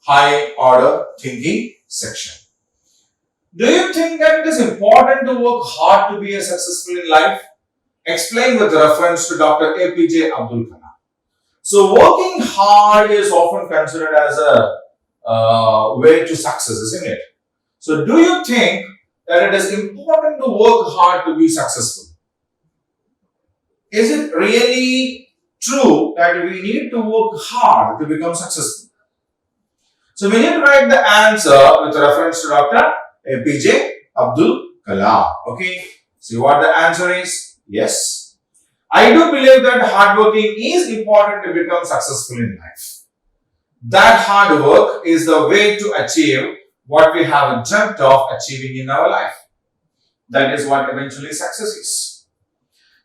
high order thinking section. Do you think that it is important to work hard to be a successful in life? Explain with reference to Dr. APJ Abdul Kalam. So working hard is often considered as a way to success, isn't it? So do you think that it is important to work hard to be successful? Is it really true that we need to work hard to become successful? So we need to write the answer with reference to Dr. APJ Abdul Kalam. Okay. See what the answer is? Yes. I do believe that hard working is important to become successful in life. That hard work is the way to achieve what we have dreamt of achieving in our life. That is what eventually success is.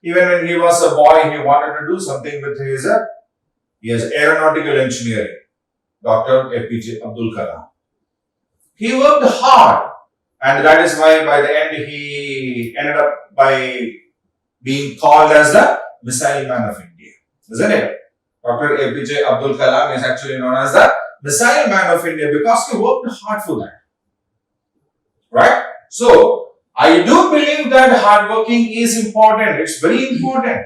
Even when he was a boy, he wanted to do something with his aeronautical engineering. Dr. APJ Abdul Kalam. He worked hard, and that is why by the end he ended up by being called as the Missile Man of India, isn't it? Dr. APJ Abdul Kalam is actually known as the Missile Man of India because he worked hard for that. Right? So, I do believe that hard working is important. It's very important.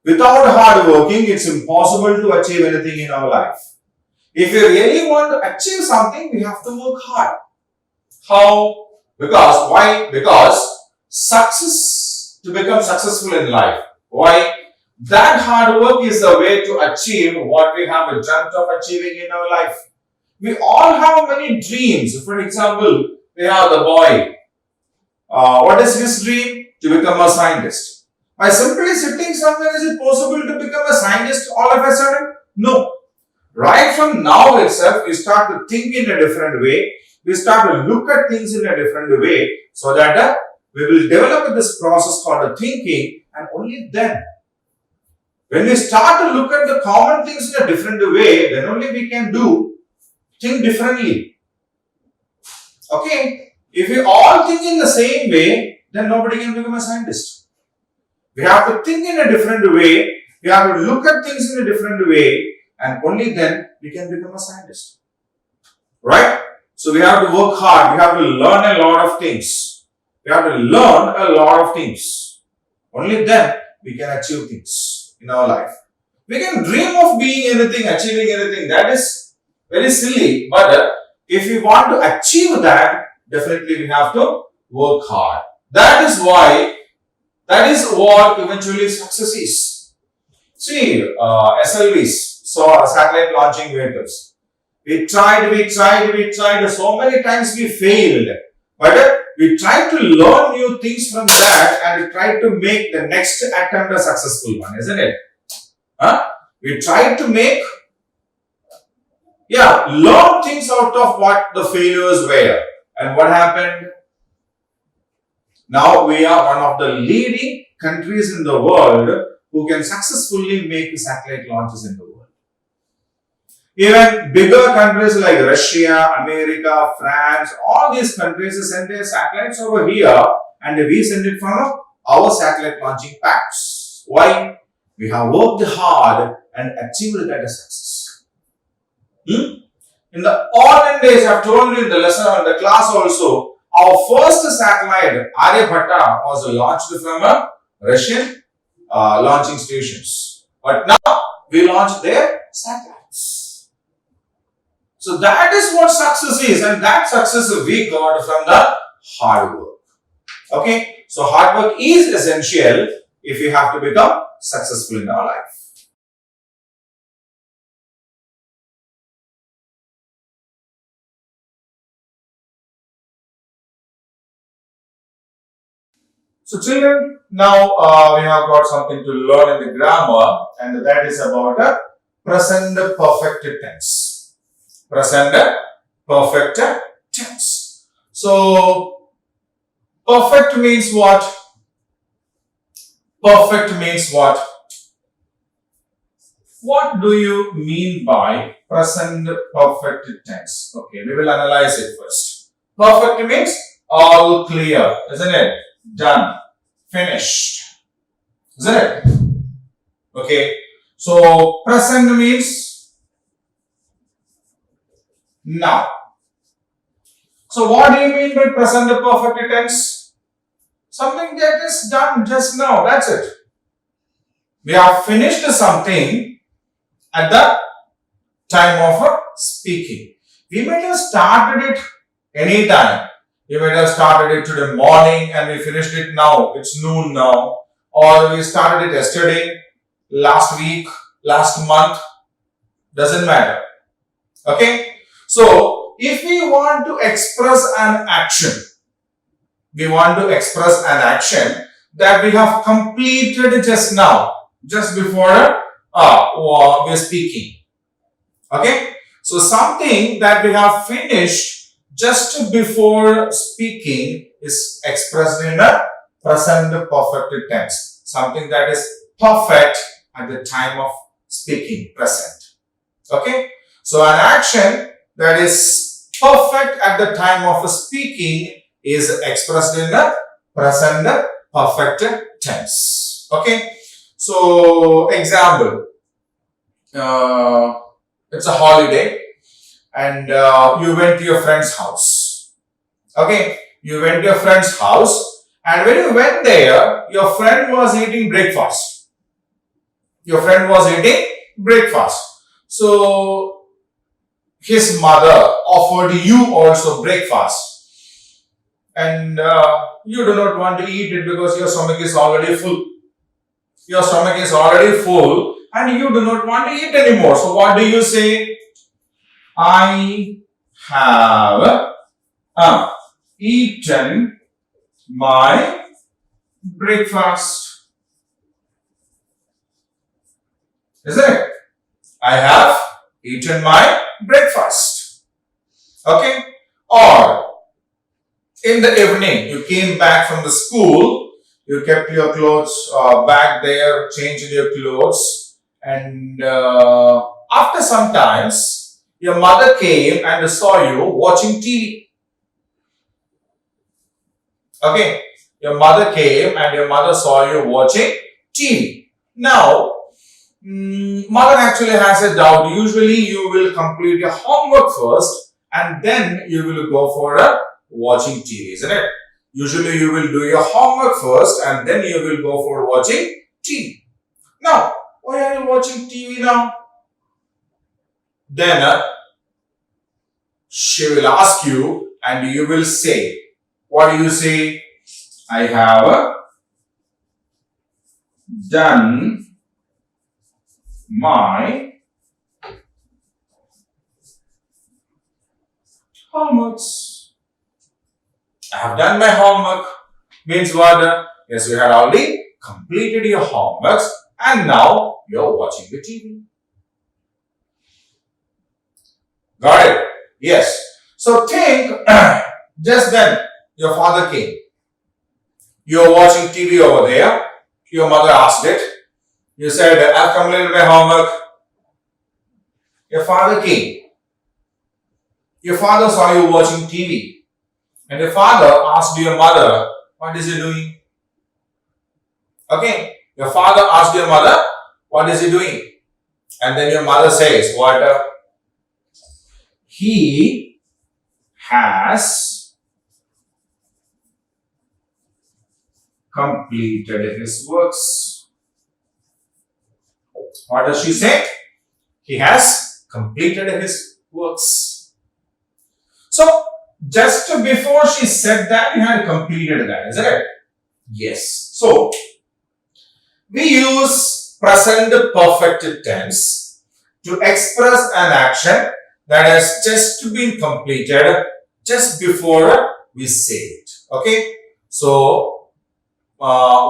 Without hard working, it's impossible to achieve anything in our life. If we really want to achieve something, we have to work hard. How? Because, why? Because success, to become successful in life. Why? That hard work is the way to achieve what we have dreamt of achieving in our life. We all have many dreams. For example, we have the boy. What is his dream? To become a scientist. By simply sitting somewhere, is it possible to become a scientist all of a sudden? No. Right from now itself, we start to think in a different way. We start to look at things in a different way so that we will develop this process called thinking, and only then, when we start to look at the common things in a different way, then only we can think differently. Okay? If we all think in the same way, then nobody can become a scientist. We have to think in a different way. We have to look at things in a different way, and only then we can become a scientist. Right? So we have to work hard. We have to learn a lot of things. We have to learn a lot of things. Only then we can achieve things in our life. We can dream of being anything, achieving anything. That is very silly. But if we want to achieve that, definitely we have to work hard. That is what eventually success is. See, SLVs, so satellite launching vehicles. We tried, so many times we failed. But we tried to learn new things from that, and we tried to make the next attempt a successful one, isn't it? We tried to learn things out of what the failures were. And what happened? Now we are one of the leading countries in the world who can successfully make satellite launches in the world. Even bigger countries like Russia, America, France, all these countries send their satellites over here, and we send it from our satellite launching packs. Why? We have worked hard and achieved that success. In the olden days, I have told you in the lesson or the class also, our first satellite, Aryabhatta, was launched from a Russian launching stations. But now, we launched their satellites. So that is what success is, and that success we got from the hard work. Okay, so hard work is essential if we have to become successful in our life. So children, now we have got something to learn in the grammar, and that is about a present perfect tense. Present perfect tense. So, perfect means what? Perfect means what? What do you mean by present perfect tense? Okay, we will analyze it first. Perfect means all clear, isn't it? Done, finished, isn't it? Okay, so present means Now, so what do you mean by present perfect tense? Something that is done just now, that's it. We have finished something at the time of speaking. We might have started it any time. We might have started it today morning and we finished it now. It's noon now. Or we started it yesterday, last week, last month. Doesn't matter. Okay? So, if we want to express an action, that we have completed just now, just before we're speaking. Okay? So, something that we have finished just before speaking is expressed in a present perfect tense. Something that is perfect at the time of speaking, present. Okay? So, an action that is perfect at the time of speaking is expressed in the present perfect tense. Okay? So, example, it's a holiday and you went to your friend's house. Okay? You went to your friend's house and when you went there, your friend was eating breakfast. So, his mother offered you also breakfast and you do not want to eat it because your stomach is already full. And you do not want to eat anymore. So what do you say? I have eaten my breakfast. Isn't it? I have eaten my breakfast. Okay? Or in the evening, you came back from the school, you kept your clothes back there, changed your clothes, and after some times, your mother came and saw you watching TV. Okay? Your mother came and your mother saw you watching TV. Now, mother actually has a doubt. Usually you will complete your homework first and then you will go for watching TV, isn't it? Usually you will do your homework first and then you will go for watching TV. Now, why are you watching TV now? Then she will ask you and you will say, what do you say? I have done my homeworks. I have done my homework. Means what? Yes, you had already completed your homeworks and now you're watching the TV. Got it? Yes. So think, just then your father came. You're watching TV over there. Your mother asked it. You said, I've completed my homework. Your father came. Your father saw you watching TV. And your father asked your mother, what is he doing? Okay. Your father asked your mother, what is he doing? And then your mother says, what? He has completed his works. What does she say? He has completed his works. So, just before she said that, he had completed that, isn't it? Yes. So, we use present perfect tense to express an action that has just been completed just before we say it. Okay? So,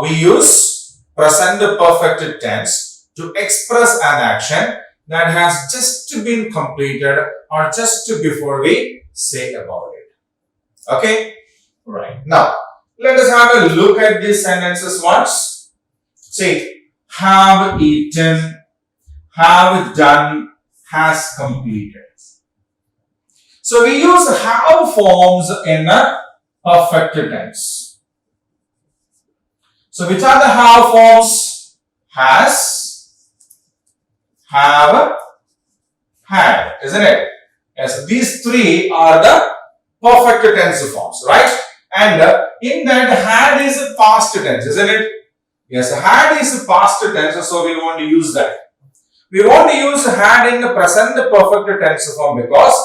we use present perfect tense to express an action that has just been completed or just before we say about it. Okay? Right. Now, let us have a look at these sentences once. See, have eaten, have done, has completed. So, we use have forms in a perfect tense. So, which are the have forms? Has, have, had, isn't it? Yes, these three are the perfect tense forms, right? And in that, had is a past tense, isn't it? Yes, had is a past tense, so we want to use that. We want to use had in the present perfect tense form because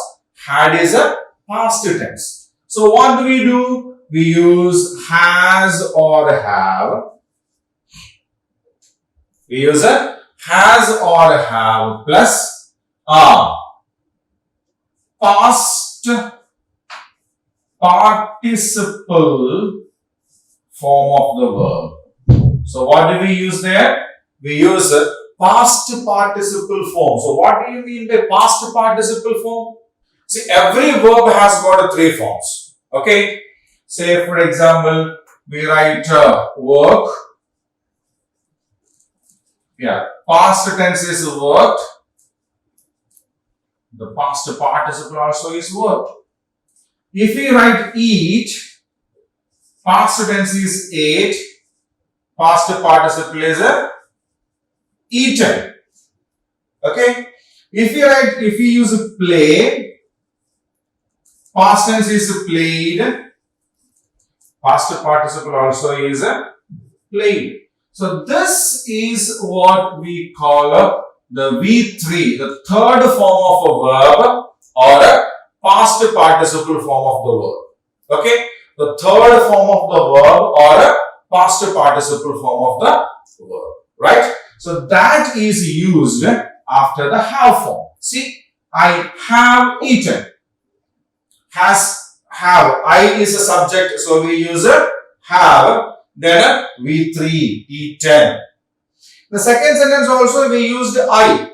had is a past tense. So what do? We use has or have. We use a has or have plus past participle form of the verb. So what do we use there? We use past participle form. So what do you mean by past participle form? See, every verb has got three forms. Okay. Say for example, we write work. Yeah, past tense is worked. The past participle also is worked. If we write eat, past tense is ate. Past participle is eaten. Okay. If we use play, past tense is played. Past participle also is played. So this is what we call the V3, the third form of a verb or a past participle form of the verb. Okay, the third form of the verb or a past participle form of the verb. Right? So that is used after the have form. See, I have eaten. Have. I is a subject, so we use a have. Then V3, eaten. The second sentence also we used I.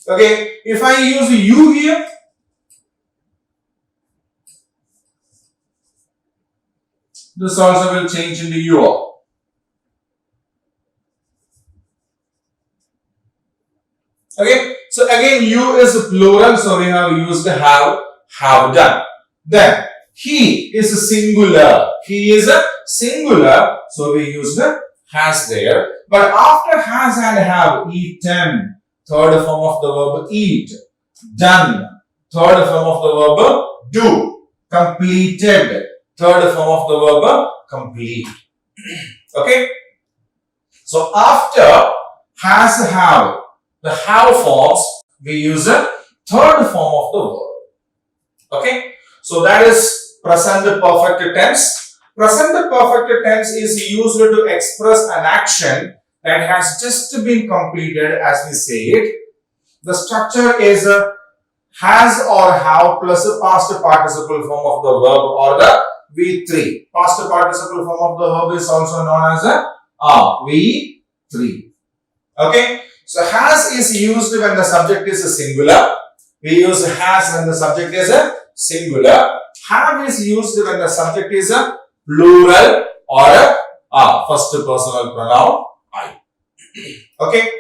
Okay, if I use you here, this also will change into your. Okay, so again you is plural, so we have used have done. Then he is a singular. He is a singular, so we use the has there. But after has and have, eaten, third form of the verb eat, done, third form of the verb do, completed, third form of the verb complete. Okay. So after has have, the have forms, we use a third form of the verb. Okay. So that is present perfect tense. Present perfect tense is used to express an action that has just been completed as we say it. The structure is has or have plus a past participle form of the verb or the V3. Past participle form of the verb is also known as a V3. Okay. So has is used when the subject is a singular. We use has when the subject is a singular. Have is used when the subject is a plural or a first personal pronoun I. Okay.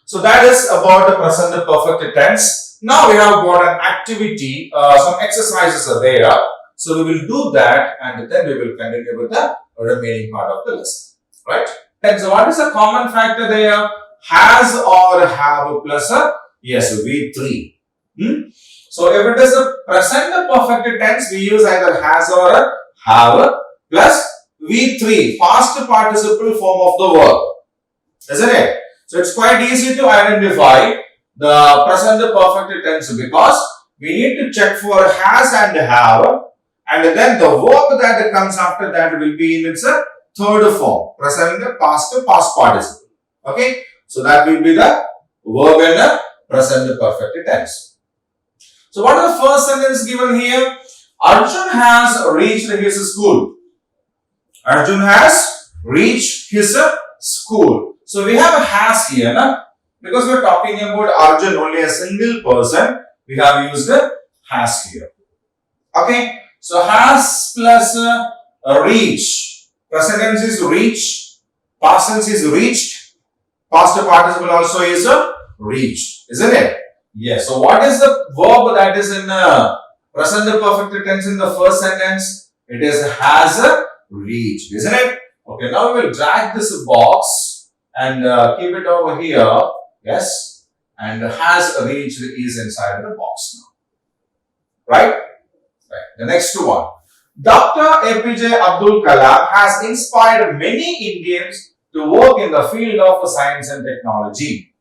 So that is about the present perfect tense. Now we have got an activity, some exercises are there. So we will do that and then we will continue with the remaining part of the lesson. Right? And so what is the common factor there? Has or have plus a yes, V3. So if it is a present perfect tense, we use either has or have plus V3, past participle form of the verb. Isn't it? So it's quite easy to identify the present perfect tense because we need to check for has and have, and then the verb that comes after that will be in its third form, present past participle. Okay, so that will be the verb in the present perfect tense. So what is the first sentence given here? Arjun has reached his school. Arjun has reached his school. So we have a has here, na? Because we are talking about Arjun, only a single person, we have used the has here. Okay, so has plus reach. Present tense is reach, past tense is reached, past participle also is reached, isn't it? Yes. So what is the verb that is in present perfect tense in the first sentence? It is has reached, isn't it? Okay. Now we will drag this box and keep it over here. Yes. and has reached is inside the box now. Right? Right. The next one. Dr. APJ Abdul Kalam has inspired many Indians to work in the field of science and technology.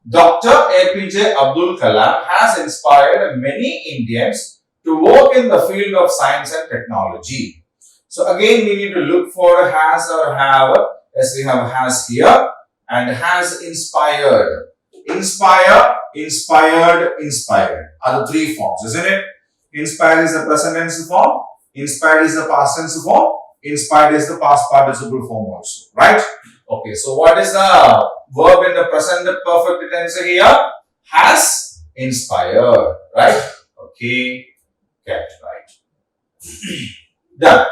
Dr. APJ Abdul Kalam has inspired many Indians to work in the field of science and technology. So again, we need to look for has or have. Yes, we have has here, and has inspired. Inspire, inspired, inspired are the three forms, isn't it? Inspired is the present tense form, inspired is the past tense form, inspired is the past participle form also, right? Okay, so what is the verb in the present perfect tense here? Has inspired, right? Okay, get right. Done.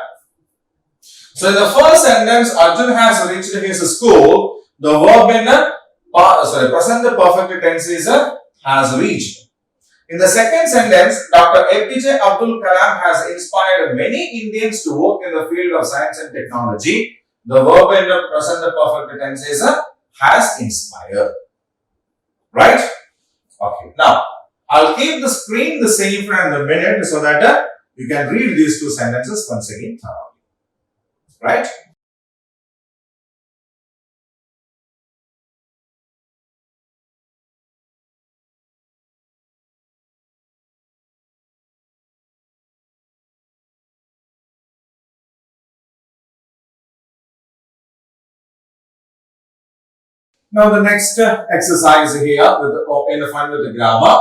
So in the first sentence, Arjun has reached his school. The verb in the present perfect tense is has reached. In the second sentence, Dr. APJ Abdul Kalam has inspired many Indians to work in the field of science and technology. The verb in the present perfect tense is has inspired. Right? Okay. Now, I'll keep the screen the same for a minute so that you can read these two sentences once again thoroughly. Right? Now the next exercise here in the fun with the grammar.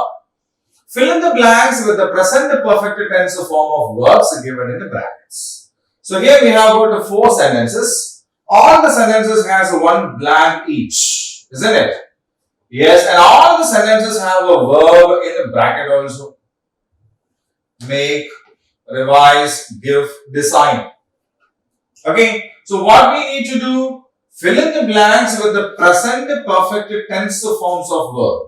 Fill in the blanks with the present perfect tense form of verbs given in the brackets. So here we have about 4 sentences. All the sentences has one blank each, isn't it? Yes, and all the sentences have a verb in the bracket also. Make, revise, give, design. Okay, so what we need to do? Fill in the blanks with the present perfect tense forms of verb.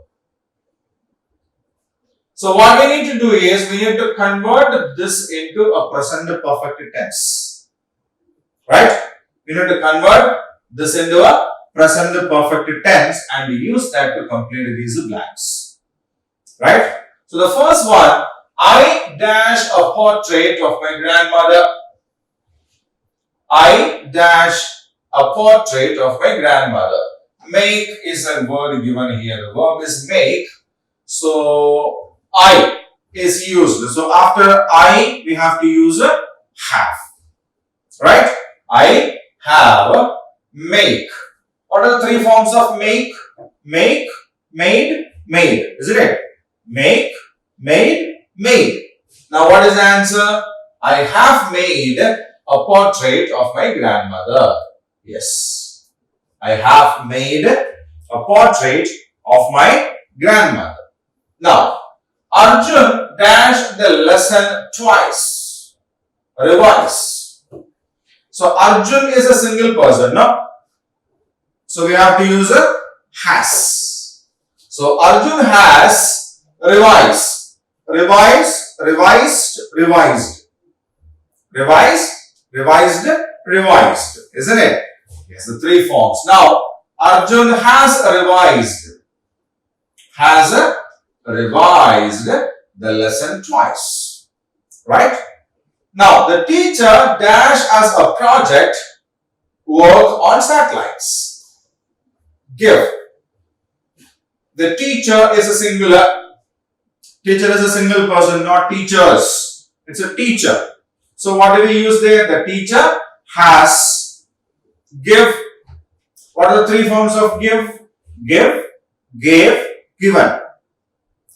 So what we need to do is we need to convert this into a present perfect tense. Right? We need to convert this into a present perfect tense and use that to complete these blanks. Right? So the first one, I dash a portrait of my grandmother. I dash a portrait of my grandmother. Make is a word given here. The verb is make. So, I is used. So, after I, we have to use a have. Right? I have, make. What are the 3 forms of make? Make, made, made. Isn't it? Make, made, made. Now, what is the answer? I have made a portrait of my grandmother. Yes, I have made a portrait of my grandmother. Now, Arjun dashed the lesson twice. Revise. So, Arjun is a single person, no? So, we have to use a has. So, Arjun has revised. Revise, revised, revised. Revise, revised, revised. Isn't it? Yes, the 3 forms. Now, Arjun has revised. Has revised the lesson twice. Right? Now, the teacher dash as a project work on satellites. Give. The teacher is a singular. Teacher is a single person, not teachers. It's a teacher. So, what do we use there? The teacher has. Give. What are the 3 forms of give? Give, gave, given.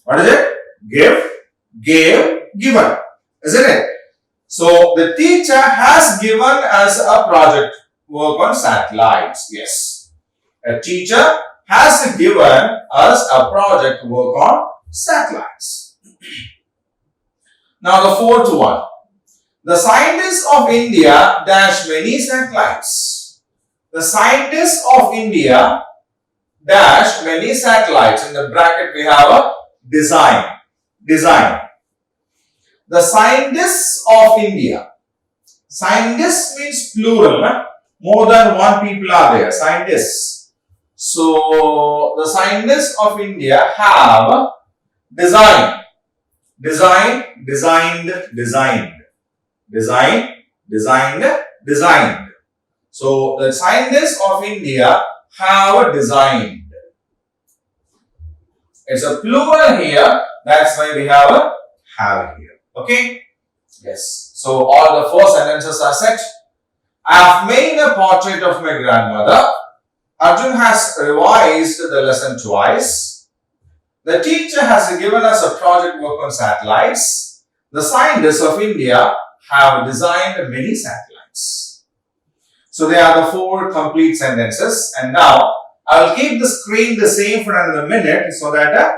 What is it? Give, gave, given. Isn't it? So, the teacher has given us a project work on satellites. Yes. A teacher has given us a project work on satellites. Now, the 4th one. The scientists of India dash many satellites. The scientists of India dash many satellites. In the bracket we have a design. Design. The scientists of India. Scientists means plural. More than one people are there. Scientists. So the scientists of India have designed. So the scientists of India have designed. It's a plural here. That's why we have a have here. Okay? Yes. So all the four sentences are set. I have made a portrait of my grandmother. Arjun has revised the lesson twice. The teacher has given us a project work on satellites. The scientists of India have designed many satellites. So they are the four complete sentences. And now I will keep the screen the same for another minute so that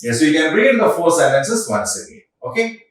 yes, we can read the four sentences once again. Okay.